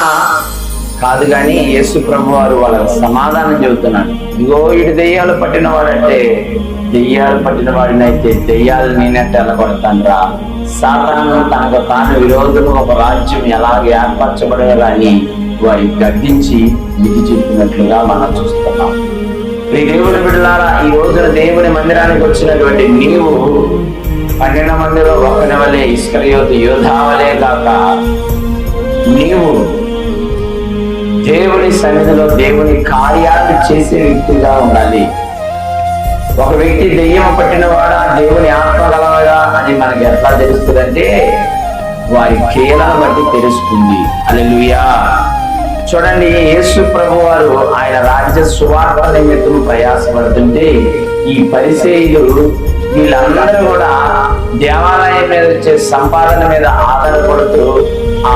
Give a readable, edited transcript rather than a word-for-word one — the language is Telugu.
కాదు కానీ యేసు ప్రభు వారు వాళ్ళకి సమాధానం చెబుతున్నాడు. ఇగో ఇటు దెయ్యాలు పట్టిన వాడంటే, దెయ్యాలు పట్టిన వాడినైతే దెయ్యాలు నేనట్టే వెళ్ళగొడతాను రా. సాతాను తనకు తాను విరోధులు ఒక రాజ్యం ఎలాగ ఏర్పరచబడాలని వారి గద్దించి విధి చెప్పినట్లుగా మనం చూస్తున్నాం. ఈ దేవుని బిడ్డలారా, ఈ రోజున దేవుని మందిరానికి వచ్చినటువంటి నీవు 12 మందిలో ఒకని వలె, ఇస్కరియోతు యోధావలే కాక నీవు దేవుని సన్నిధిలో దేవుని కార్యాలు చేసే వ్యక్తిగా ఉండాలి. ఒక వ్యక్తి దెయ్యం పట్టినవాడా, దేవుని ఆత్మ గలవాడా అని మనకి ఎట్లా తెలుస్తుందంటే వారి క్రియలను బట్టి తెలుస్తుంది. హల్లెలూయా. చూడండి, యేసు ప్రభు వారు ఆయన రాజ్య సువార్త నిమిత్తం ప్రయాసపడుతుంటే ఈ పరిసయ్యులు వీళ్ళందరూ కూడా దేవాలయం మీద వచ్చే సంపాదన మీద ఆధారపడుతూ ఆ